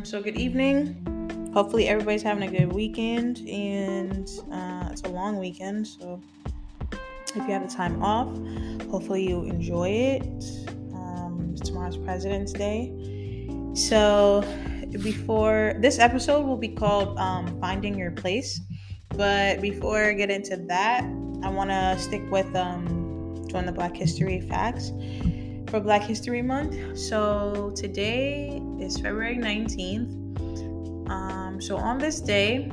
So good evening. Hopefully everybody's having a good weekend, and it's a long weekend. So if you have the time off, hopefully you enjoy it. Tomorrow's President's Day. So before this episode will be called Finding Your Place. But before I get into that, I want to stick with doing the Black History facts for Black History Month. So today is February 19th. So on this day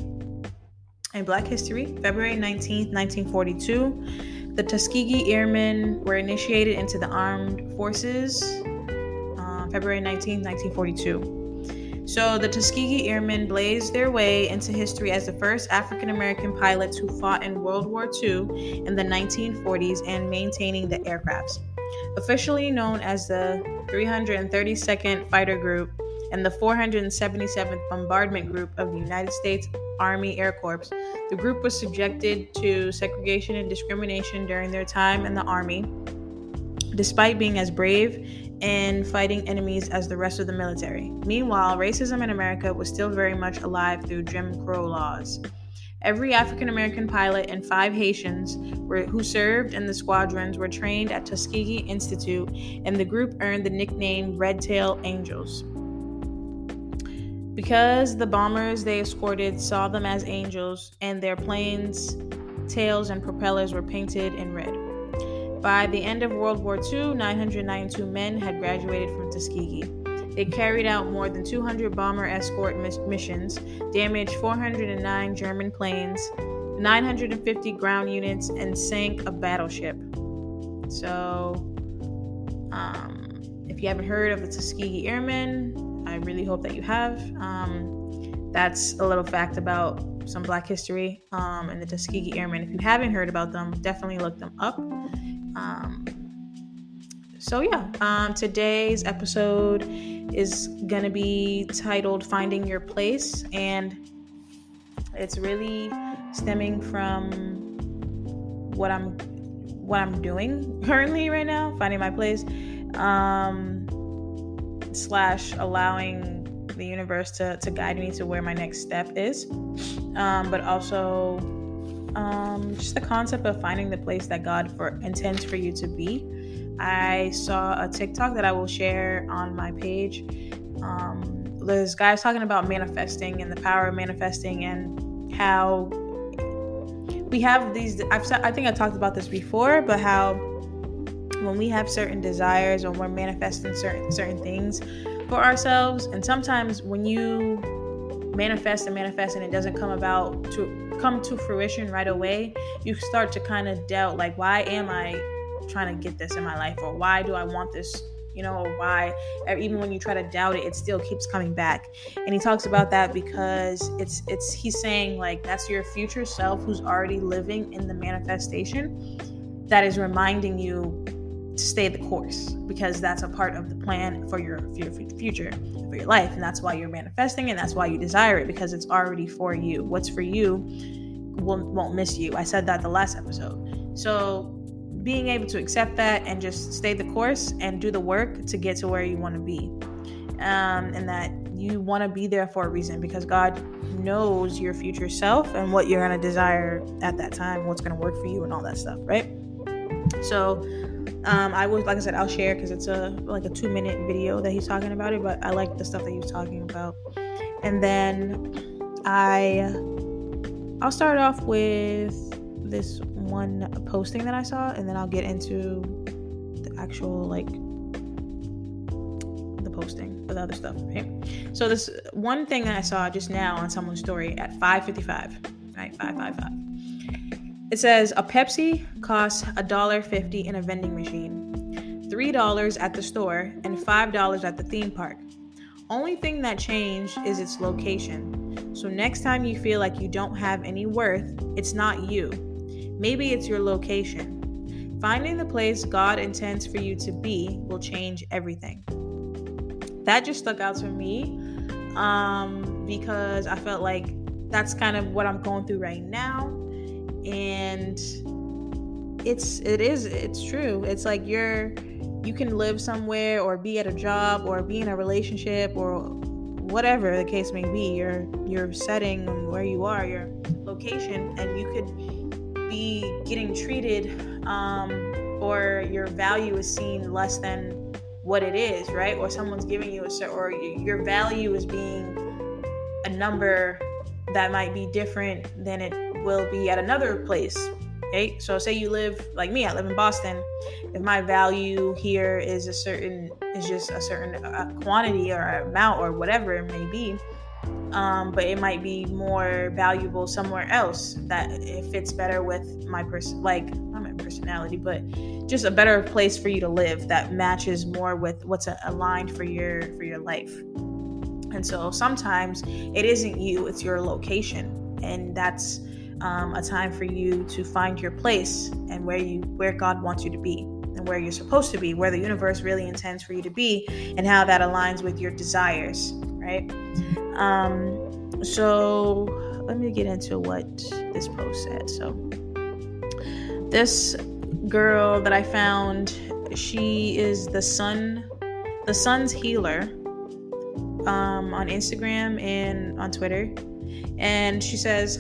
in Black history, February 19th, 1942, the Tuskegee Airmen were initiated into the armed forces. February 19th, 1942. So the Tuskegee Airmen blazed their way into history as the first African American pilots who fought in World War II in the 1940s and maintaining the aircrafts. Officially known as the 332nd Fighter Group and the 477th Bombardment Group of the United States Army Air Corps, the group was subjected to segregation and discrimination during their time in the Army, despite being as brave and fighting enemies as the rest of the military. Meanwhile, racism in America was still very much alive through Jim Crow laws. Every African American pilot and 5 Haitians who served in the squadrons were trained at Tuskegee Institute, and the group earned the nickname Red Tail Angels, because the bombers they escorted saw them as angels, and their planes' tails and propellers were painted in red. By the end of World War II, 992 men had graduated from Tuskegee. They carried out more than 200 bomber escort missions, damaged 409 German planes, 950 ground units, and sank a battleship. So, if you haven't heard of the Tuskegee Airmen, I really hope that you have. That's a little fact about some Black history and the Tuskegee Airmen. If you haven't heard about them, definitely look them up. Today's episode is gonna be titled Finding Your Place, and it's really stemming from what I'm doing currently right now, finding my place, / allowing the universe to guide me to where my next step is, but also just the concept of finding the place that God intends for you to be. I saw a TikTok that I will share on my page. There's guys talking about manifesting and the power of manifesting, and how we have these. I think I talked about this before, but how when we have certain desires, or we're manifesting certain things for ourselves, and sometimes when you manifest and it doesn't come to fruition right away, you start to kind of doubt, like, why am I trying to get this in my life, or why do I want this, or why, even when you try to doubt it, it still keeps coming back. And he talks about that because he's saying, like, that's your future self who's already living in the manifestation that is reminding you to stay the course, because that's a part of the plan for your future, for your life. And that's why you're manifesting, and that's why you desire it, because it's already for you. What's for you won't miss you. I said that the last episode. So being able to accept that and just stay the course and do the work to get to where you want to be, and that you want to be there for a reason, because God knows your future self and what you're going to desire at that time, what's going to work for you and all that stuff, right? So like I said, I'll share, because it's a 2-minute video that he's talking about it, but I like the stuff that he was talking about. And then I'll start off with this one posting that I saw, and then I'll get into the actual, the posting for the other stuff, right? So this one thing that I saw just now on someone's story at 5:55, right? 5:55. It says a Pepsi costs $1.50 in a vending machine, $3 at the store, and $5 at the theme park. Only thing that changed is its location. So next time you feel like you don't have any worth, it's not you. Maybe it's your location. Finding the place God intends for you to be will change everything. That just stuck out to me, because I felt like that's kind of what I'm going through right now. And it's true. It's like you can live somewhere, or be at a job, or be in a relationship, or whatever the case may be, your setting, where you are, your location, and you could be getting treated or your value is seen less than what it is, right? Or someone's giving you or your value is being a number that might be different than it will be at another place. Okay, so say you live like me, I live in Boston. If my value here is just a certain quantity or amount or whatever it may be, but it might be more valuable somewhere else that it fits better with my not my personality, but just a better place for you to live that matches more with what's aligned for your life. And so sometimes it isn't you, it's your location, and that's a time for you to find your place and where God wants you to be and where you're supposed to be, where the universe really intends for you to be, and how that aligns with your desires, right? So let me get into what this post said. So this girl that I found, she is the sun's healer on Instagram and on Twitter, and she says,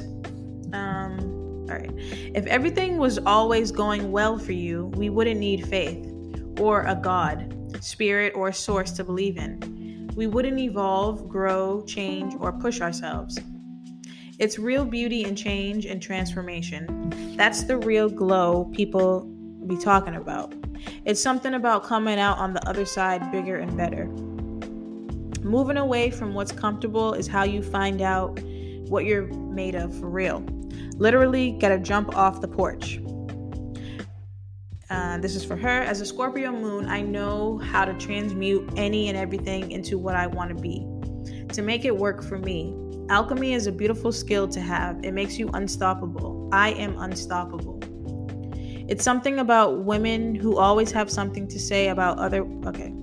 all right, if everything was always going well for you, we wouldn't need faith or a God, spirit, or source to believe in. We wouldn't evolve, grow, change, or push ourselves. It's real beauty and change and transformation. That's the real glow people be talking about. It's something about coming out on the other side bigger and better. Moving away from what's comfortable is how you find out what you're made of for real. Literally gotta jump off the porch. This is for her. As a Scorpio moon, I know how to transmute any and everything into what I want to be, to make it work for me. Alchemy is a beautiful skill to have. It makes you unstoppable. I am unstoppable. It's something about women who always have something to say about other... Okay.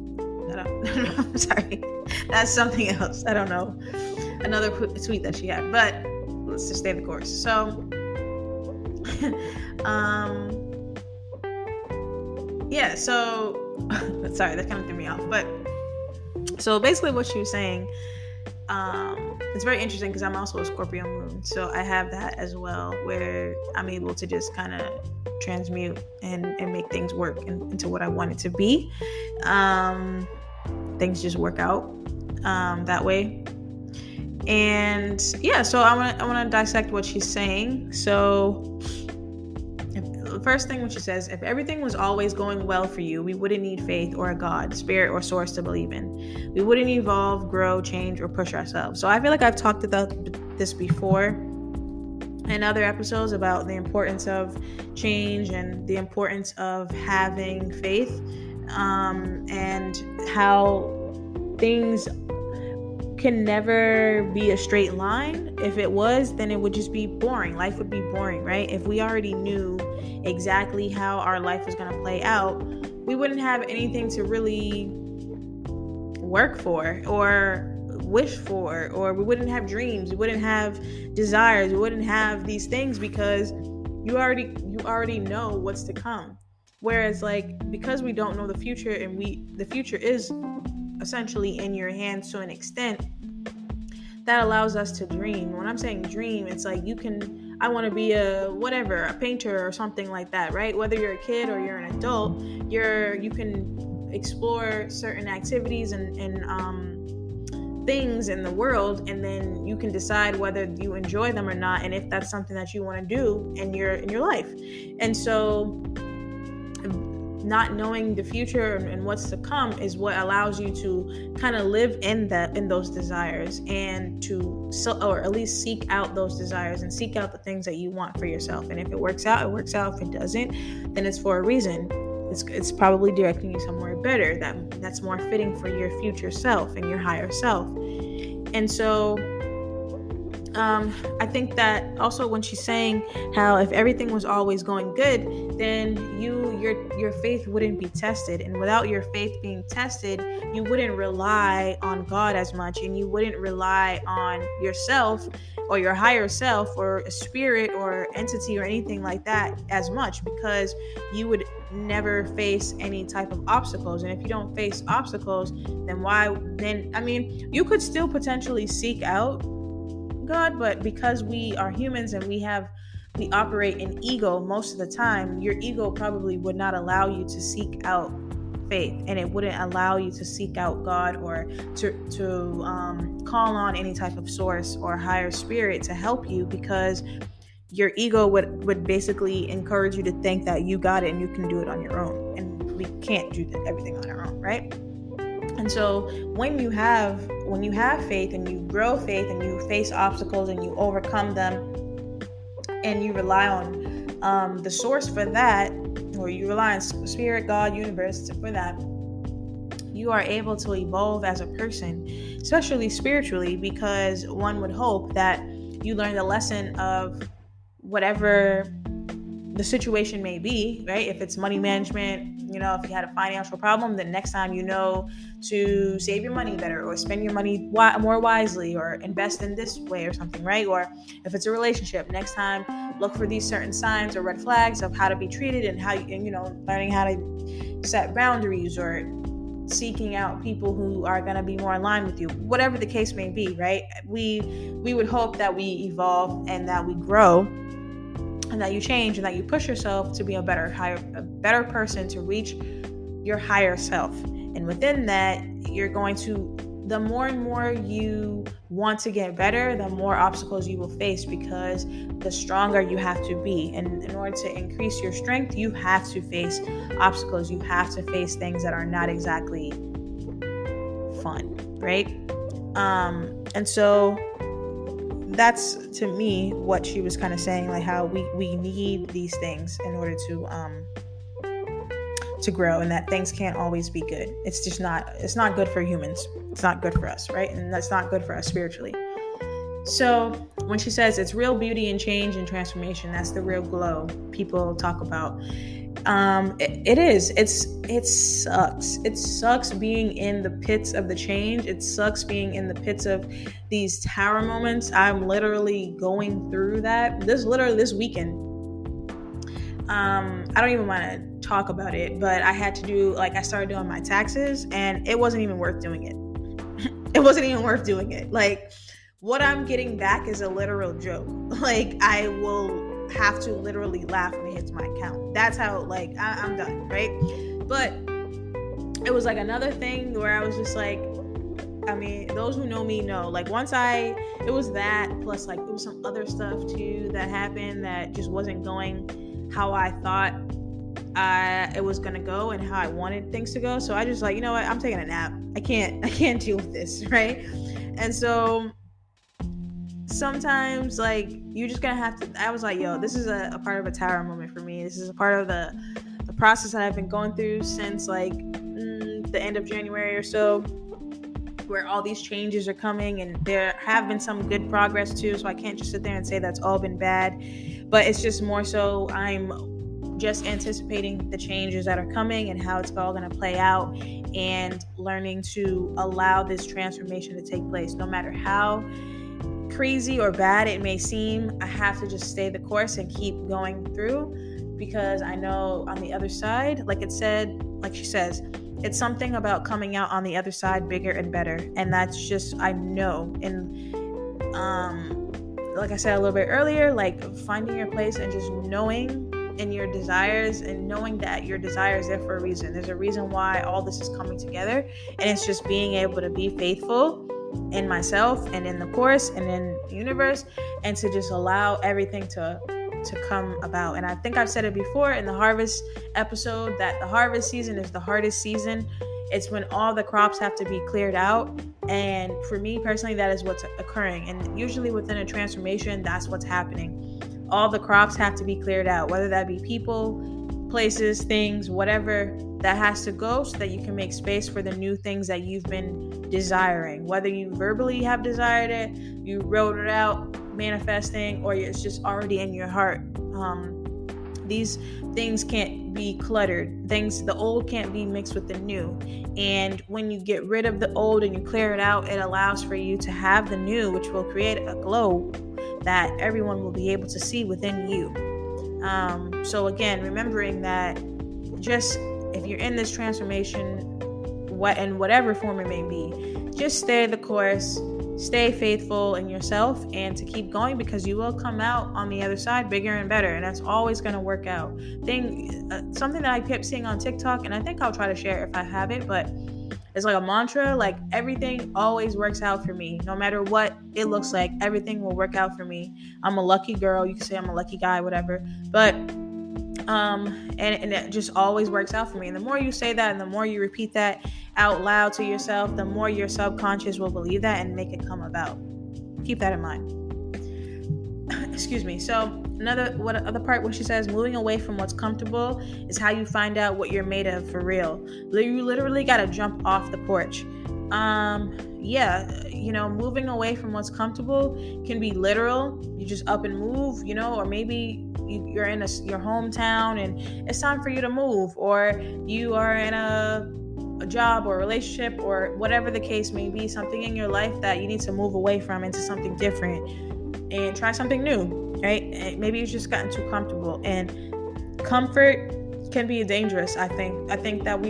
I'm sorry. That's something else. I don't know. Another tweet that she had. But let's just stay the course. So... yeah, so sorry, that kind of threw me off. But so basically what she was saying, it's very interesting because I'm also a Scorpio moon, so I have that as well, where I'm able to just kind of transmute and make things work into what I want it to be. Things just work out that way. And yeah, so I want to dissect what she's saying. So the first thing when she says, if everything was always going well for you, we wouldn't need faith or a God, spirit, or source to believe in. We wouldn't evolve, grow, change, or push ourselves. So I feel like I've talked about this before in other episodes about the importance of change and the importance of having faith, and how things can never be a straight line. If it was, then it would just be boring. Life would be boring, right? If we already knew exactly how our life was going to play out, we wouldn't have anything to really work for or wish for, or we wouldn't have dreams, we wouldn't have desires, we wouldn't have these things, because you already know what's to come. Whereas, like, because we don't know the future, and the future is essentially in your hands to an extent, that allows us to dream. When I'm saying dream, it's like I want to be a painter or something like that, right? Whether you're a kid or you're an adult, you can explore certain activities and things in the world, and then you can decide whether you enjoy them or not, and if that's something that you want to do in your life. And so not knowing the future and what's to come is what allows you to kind of live in those desires, and or at least seek out those desires and seek out the things that you want for yourself. And if it works out, it works out. If it doesn't, then it's for a reason. It's probably directing you somewhere better that's more fitting for your future self and your higher self. And so I think that also when she's saying how if everything was always going good, then your faith wouldn't be tested. And without your faith being tested, you wouldn't rely on God as much, and you wouldn't rely on yourself or your higher self or a spirit or entity or anything like that as much, because you would never face any type of obstacles. And if you don't face obstacles, then you could still potentially seek out God, but because we are humans and we operate in ego most of the time, your ego probably would not allow you to seek out faith, and it wouldn't allow you to seek out God or to call on any type of source or higher spirit to help you, because your ego would basically encourage you to think that you got it and you can do it on your own, and we can't do everything on our own, right? And so when you have faith and you grow faith and you face obstacles and you overcome them and you rely on the source for that, or you rely on spirit, God, universe for that, you are able to evolve as a person, especially spiritually, because one would hope that you learn the lesson of whatever the situation may be, right? If it's money management, if you had a financial problem, then next time you know to save your money better or spend your money more wisely or invest in this way or something, right? Or if it's a relationship, next time look for these certain signs or red flags of how to be treated and learning how to set boundaries or seeking out people who are going to be more in line with you, whatever the case may be, right? We would hope that we evolve and that we grow, and that you change and that you push yourself to be a better person, to reach your higher self. And within that, you're going to, the more and more you want to get better, the more obstacles you will face, because the stronger you have to be. And in order to increase your strength, you have to face obstacles. You have to face things that are not exactly fun, right? And so that's, to me, what she was kind of saying, like how we need these things in order to grow, and that things can't always be good. It's not good for humans. It's not good for us, right? And that's not good for us spiritually. So when she says it's real beauty and change and transformation, that's the real glow people talk about. It is. It sucks. It sucks being in the pits of the change. It sucks being in the pits of these tower moments. I'm literally going through that. This weekend. I don't even want to talk about it, but I had to I started doing my taxes, and it wasn't even worth doing it. It wasn't even worth doing it. Like, what I'm getting back is a literal joke. Like, I will have to literally laugh when it hits my account. That's how, I'm done, right? But it was another thing where I was just those who know me know, it was that, plus it was some other stuff too that happened that just wasn't going how I thought it was gonna go and how I wanted things to go. So I just you know what, I'm taking a nap. I can't deal with this, right? And so sometimes you're just gonna have to, I was this is a part of a tower moment for me. This is a part of the process that I've been going through since the end of January or so, where all these changes are coming, and there have been some good progress too, so I can't just sit there and say that's all been bad, but it's just more so I'm just anticipating the changes that are coming and how it's all going to play out, and learning to allow this transformation to take place. No matter how crazy or bad it may seem, I have to just stay the course and keep going through, because I know on the other side, like she says, it's something about coming out on the other side bigger and better. And that's just, I know. And like I said a little bit earlier, finding your place and just knowing in your desires, and knowing that your desire is there for a reason. There's a reason why all this is coming together, and it's just being able to be faithful in myself and in the course and in the universe, and to just allow everything to come about. And I think I've said it before in the harvest episode, that the harvest season is the hardest season. It's when all the crops have to be cleared out. And for me personally, that is what's occurring. And usually within a transformation, that's what's happening. All the crops have to be cleared out, whether that be people, places, things, whatever that has to go, so that you can make space for the new things that you've been desiring. Whether you verbally have desired it, you wrote it out, manifesting, or it's just already in your heart. These things can't be cluttered. The old can't be mixed with the new. And when you get rid of the old and you clear it out, it allows for you to have the new, which will create a glow that everyone will be able to see within you. So again, remembering that just if you're in this transformation, in whatever form it may be, just stay the course, stay faithful in yourself, and to keep going, because you will come out on the other side bigger and better, and that's always going to work out. Something that I kept seeing on TikTok, and I think I'll try to share it if I have it, but it's like a mantra, like everything always works out for me. No matter what it looks like, everything will work out for me. I'm a lucky girl. You can say I'm a lucky guy, whatever. But and it just always works out for me. And the more you say that and the more you repeat that out loud to yourself, the more your subconscious will believe that and make it come about. Keep that in mind. Excuse me. So other part where she says moving away from what's comfortable is how you find out what you're made of for real. You literally got to jump off the porch. Moving away from what's comfortable can be literal. You just up and move, or maybe you're in your hometown and it's time for you to move, or you are in a job or relationship or whatever the case may be, something in your life that you need to move away from into something different and try something new, right? Maybe you've just gotten too comfortable, and comfort can be dangerous. I think that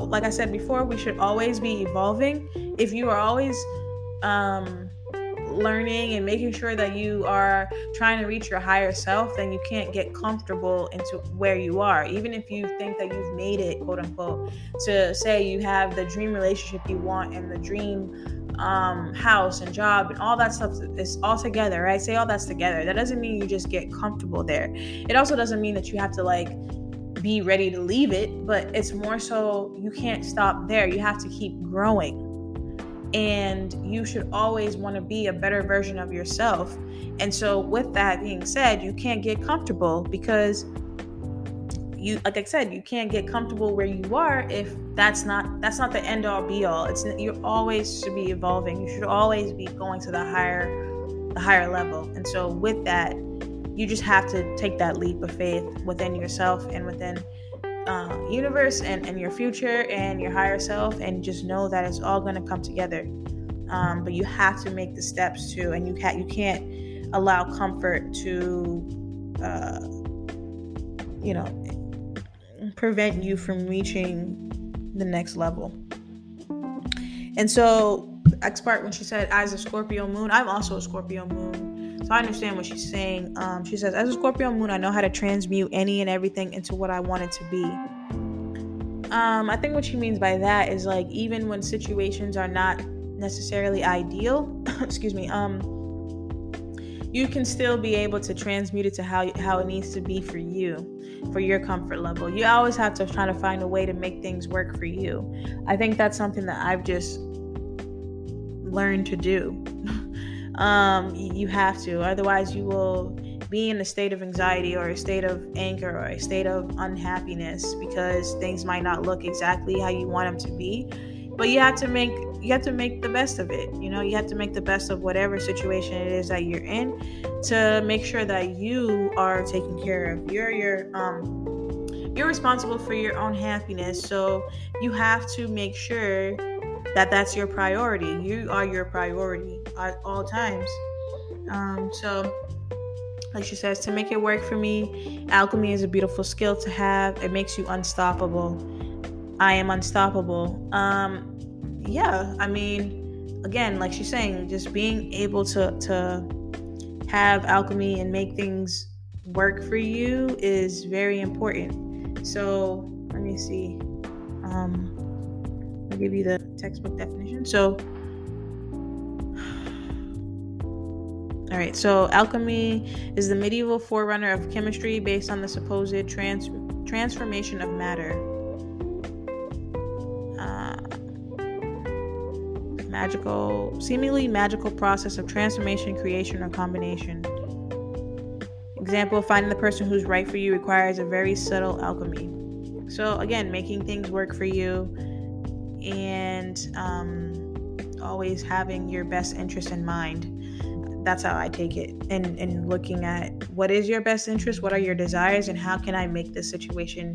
like I said before, we should always be evolving. If you are always learning and making sure that you are trying to reach your higher self, then you can't get comfortable into where you are. Even if you think that you've made it, quote unquote, to say you have the dream relationship you want and the dream house and job and all that stuff is all together, right? Say all that's together. That doesn't mean you just get comfortable there. It also doesn't mean that you have to be ready to leave it, but it's more so you can't stop there. You have to keep growing. And you should always want to be a better version of yourself. And so with that being said, you can't get comfortable because like I said, you can't get comfortable where you are if that's not the end all be all. You always should be evolving. You should always be going to the higher level. And so with that, you just have to take that leap of faith within yourself and within universe and your future and your higher self, and just know that it's all going to come together. But you have to make the steps too, and you can't allow comfort to prevent you from reaching the next level. And so the next part, when she said as a Scorpio moon, I'm also a Scorpio moon, so I understand what she's saying. She says, as a Scorpio moon, I know how to transmute any and everything into what I want it to be. I think what she means by that is like, even when situations are not necessarily ideal, excuse me, you can still be able to transmute it to how it needs to be for you, for your comfort level. You always have to try to find a way to make things work for you. I think that's something that I've just learned to do. You have to, otherwise you will be in a state of anxiety or a state of anger or a state of unhappiness because things might not look exactly how you want them to be. But you have to make the best of it. You have to make the best of whatever situation it is that you're in, to make sure that you are taken care of. You're responsible for your own happiness, so you have to make sure that that's your priority. You are your priority at all times. So like she says, to make it work for me, alchemy is a beautiful skill to have. It makes you unstoppable. I am unstoppable. Again, like she's saying, just being able to have alchemy and make things work for you is very important. So let me see. I'll give you the textbook definition. So, all right. So alchemy is the medieval forerunner of chemistry based on the supposed transformation of matter. Seemingly magical process of transformation, creation, or combination. Example, finding the person who's right for you requires a very subtle alchemy. So again, making things work for you and always having your best interest in mind. That's how I take it. And looking at what is your best interest, what are your desires, and how can I make this situation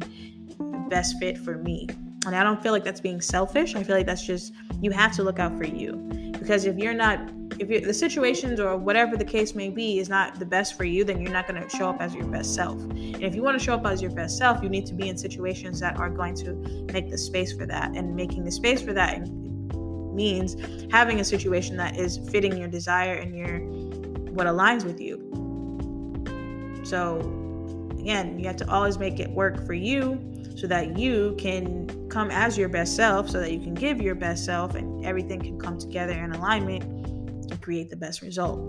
best fit for me. And I don't feel like that's being selfish. I feel like that's just, you have to look out for you. Because if you're not the situations or whatever the case may be is not the best for you, then you're not going to show up as your best self. And if you want to show up as your best self, you need to be in situations that are going to make the space for that. And making the space for that means having a situation that is fitting your desire and what aligns with you. So again, you have to always make it work for you so that you can come as your best self, so that you can give your best self and everything can come together in alignment and create the best result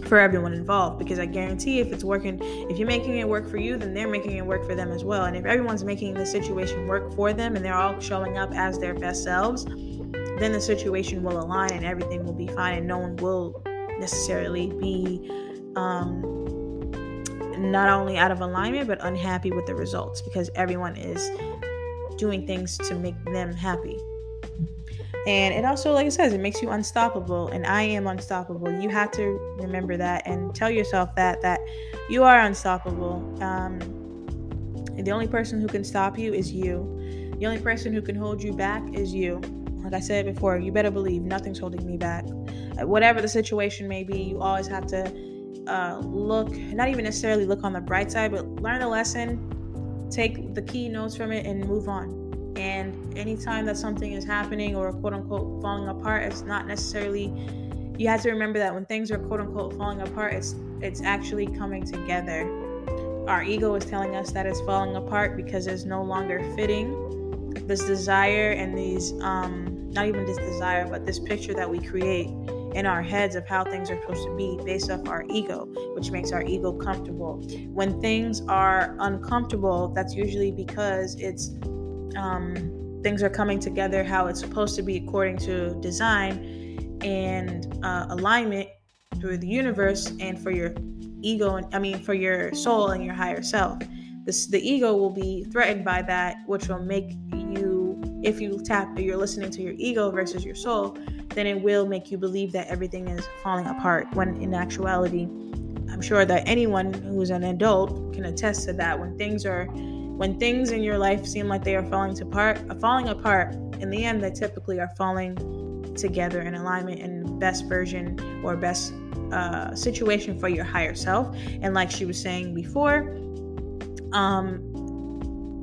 for everyone involved. Because I guarantee if you're making it work for you, then they're making it work for them as well. And if everyone's making the situation work for them and they're all showing up as their best selves, then the situation will align and everything will be fine, and no one will necessarily be not only out of alignment but unhappy with the results, because everyone is doing things to make them happy. And it also, like it says, it makes you unstoppable, and I am unstoppable. You have to remember that and tell yourself that you are unstoppable. And the only person who can stop you is you. The only person who can hold you back is you. Like I said before, you better believe nothing's holding me back. Whatever the situation may be, you always have to not even necessarily look on the bright side, but learn the lesson, take the key notes from it, and move on. And anytime that something is happening or quote unquote falling apart, it's not necessarily, you have to remember that when things are quote unquote falling apart, it's actually coming together. Our ego is telling us that it's falling apart because it's no longer fitting this desire and these not even this desire, but this picture that we create in our heads of how things are supposed to be based off our ego, which makes our ego comfortable. When things are uncomfortable, that's usually because it's things are coming together how it's supposed to be according to design and alignment through the universe and for your ego, for your soul and your higher self. The ego will be threatened by that, which will make you, if you're listening to your ego versus your soul, then it will make you believe that everything is falling apart, when in actuality, I'm sure that anyone who's an adult can attest to that. When things in your life seem like they are falling apart, in the end, they typically are falling together in alignment and best version or best situation for your higher self. And like she was saying before,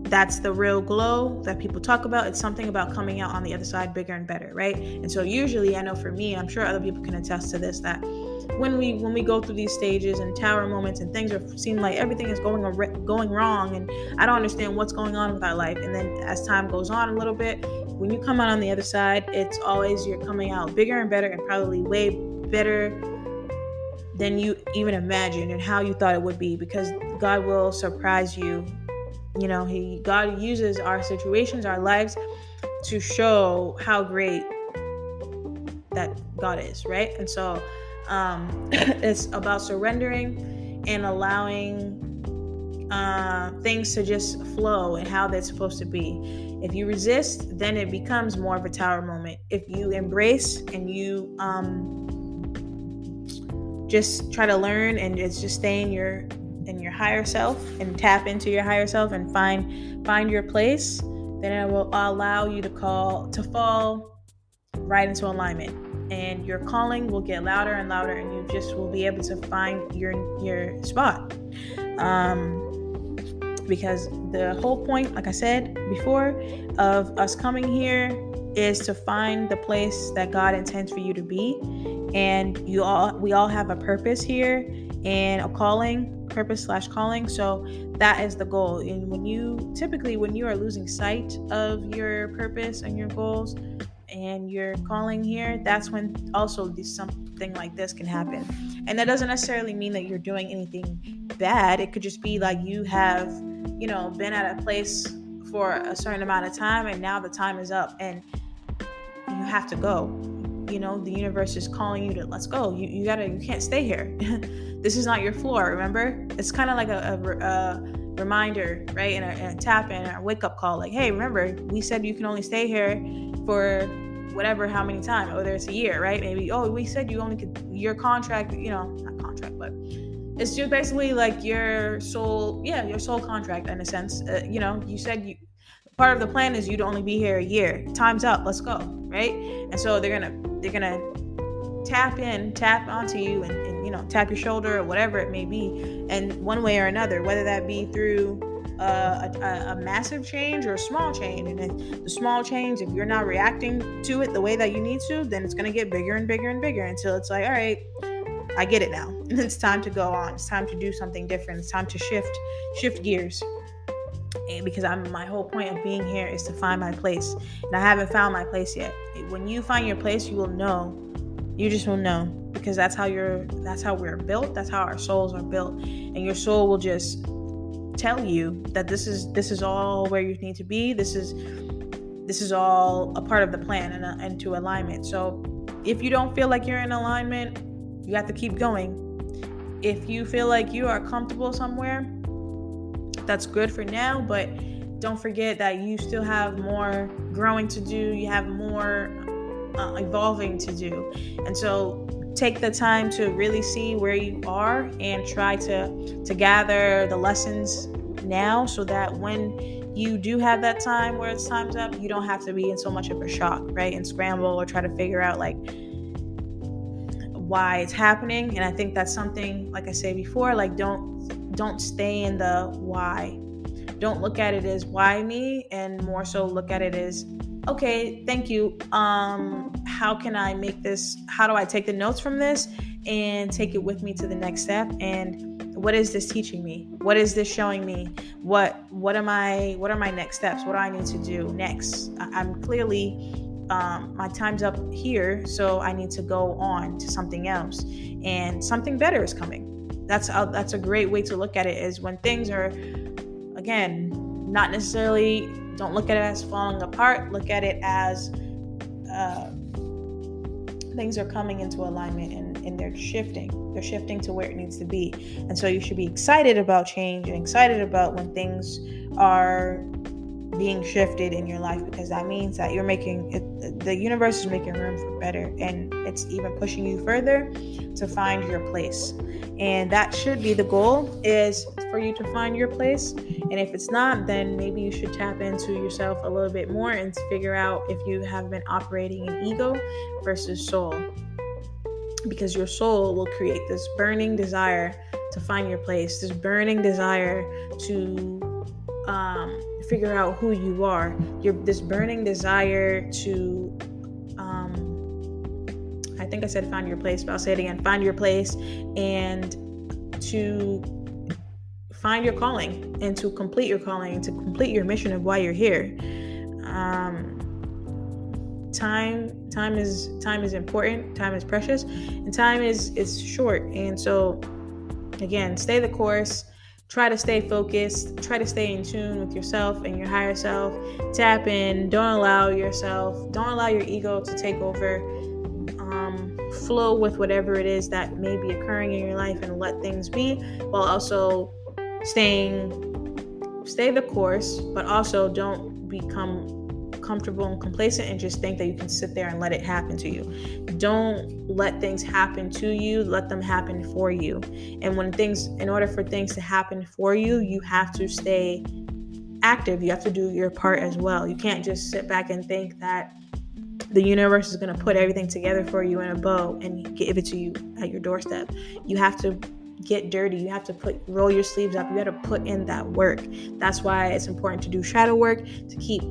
that's the real glow that people talk about. It's something about coming out on the other side bigger and better, right? And so usually, I know for me, I'm sure other people can attest to this, that when we go through these stages and tower moments and things seem like everything is going wrong and I don't understand what's going on with our life, and then as time goes on a little bit, when you come out on the other side, it's always you're coming out bigger and better, and probably way better than you even imagined and how you thought it would be, because God will surprise you. God uses our situations, our lives, to show how great that God is, right? And so it's about surrendering and allowing things to just flow and how they're supposed to be. If you resist, then it becomes more of a tower moment. If you embrace and you just try to learn and it's just stay in your higher self and tap into your higher self and find your place, then it will allow you to fall right into alignment, and your calling will get louder and louder, and you just will be able to find your spot. Because the whole point, like I said before, of us coming here is to find the place that God intends for you to be. And we all have a purpose here and a purpose/calling. So that is the goal. And when you are losing sight of your purpose and your goals and your calling here, that's when also something like this can happen. And that doesn't necessarily mean that you're doing anything bad. It could just be like you have, been at a place for a certain amount of time, and now the time is up and you have to go. The universe is calling you to, let's go. You can't stay here. This is not your floor, remember? It's kind of like a reminder, right? And a tap in, a wake up call. Like, hey, remember, we said you can only stay here for whatever, how many times, whether it's a year, right? Maybe, we said you only could, your contract, not contract, but it's just basically like your soul contract in a sense. You said part of the plan is you to only be here a year. Time's up, let's go, right? And so they're gonna tap onto you and tap your shoulder or whatever it may be, and one way or another, whether that be through a massive change or a small change. And if the small change, if you're not reacting to it the way that you need to, then it's going to get bigger and bigger and bigger until it's like, all right, I get it now. And it's time to go on. It's time to do something different. It's time to shift gears. And because my whole point of being here is to find my place, and I haven't found my place yet. When you find your place, you will know. You just will know, because that's how we're built. That's how our souls are built, and your soul will just tell you that this is all where you need to be. This is all a part of the plan and to alignment. So if you don't feel like you're in alignment, you have to keep going. If you feel like you are comfortable somewhere, that's good for now, but don't forget that you still have more growing to do. You have more evolving to do. And so take the time to really see where you are and try to gather the lessons now, so that when you do have that time where it's time's up, you don't have to be in so much of a shock, right? And scramble or try to figure out like why it's happening. And I think that's something, like I said before, like don't stay in the why. Don't look at it as why me, and more so look at it as, okay, thank you. How can I make this? How do I take the notes from this and take it with me to the next step? And what is this teaching me? What is this showing me? What are my next steps? What do I need to do next? I'm clearly my time's up here, so I need to go on to something else, and something better is coming. That's a great way to look at it, is when things are, again, not necessarily, don't look at it as falling apart. Look at it as things are coming into alignment, and they're shifting. They're shifting to where it needs to be. And so you should be excited about change and excited about when things are being shifted in your life, because that means that you're making it, the universe is making room for better, and it's even pushing you further to find your place. And that should be the goal, is for you to find your place. And if it's not, then maybe you should tap into yourself a little bit more and figure out if you have been operating in ego versus soul, because your soul will create this burning desire to find your place, this burning desire to figure out who you are, this burning desire to I think I said find your place, but I'll say it again, find your place, and to find your calling, and to complete your calling, and to complete your mission of why you're here. Time is important, time is precious, and time is short. And so again, stay the course. Try to stay focused. Try to stay in tune with yourself and your higher self. Tap in. Don't allow your ego to take over. Flow with whatever it is that may be occurring in your life, and let things be, while also stay the course, but also don't become comfortable and complacent and just think that you can sit there and let it happen to you. Don't let things happen to you. Let them happen for you. And in order for things to happen for you, you have to stay active. You have to do your part as well. You can't just sit back and think that the universe is going to put everything together for you in a bow and give it to you at your doorstep. You have to get dirty. You have to roll your sleeves up. You got to put in that work. That's why it's important to do shadow work, to keep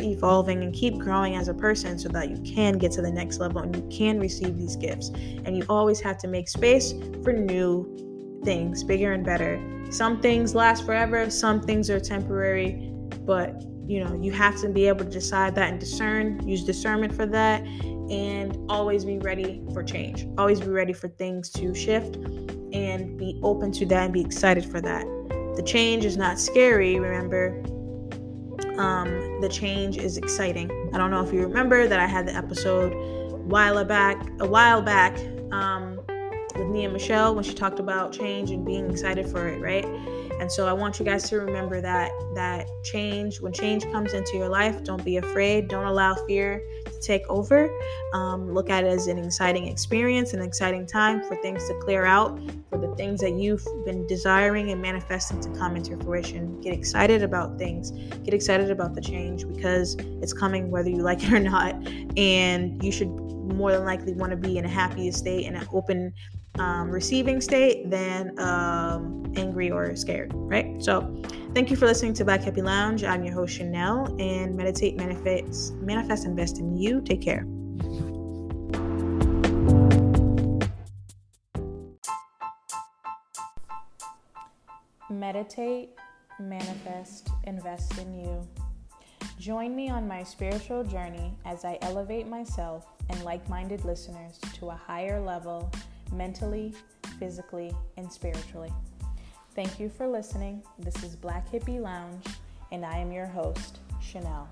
evolving and keep growing as a person, so that you can get to the next level and you can receive these gifts. And you always have to make space for new things, bigger and better. Some things last forever. Some things are temporary, but you have to be able to decide that and use discernment for that, and always be ready for change. Always be ready for things to shift, and be open to that and be excited for that. The change is not scary, remember. The change is exciting. I don't know if you remember that I had the episode a while back with Nia Michelle, when she talked about change and being excited for it, right? And so I want you guys to remember that change, when change comes into your life, don't be afraid. Don't allow fear to take over. Look at it as an exciting experience, an exciting time for things to clear out, for the things that you've been desiring and manifesting to come into fruition. Get excited about things. Get excited about the change, because it's coming whether you like it or not. And you should more than likely want to be in a happy state and an open receiving state than angry or scared, right? So thank you for listening to Black Hippie Lounge. I'm your host, Chanel, and meditate, manifest, invest in you. Take care. Meditate, manifest, invest in you. Join me on my spiritual journey as I elevate myself and like-minded listeners to a higher level, mentally, physically, and spiritually. Thank you for listening. This is Black Hippie Lounge, and I am your host, Chanel.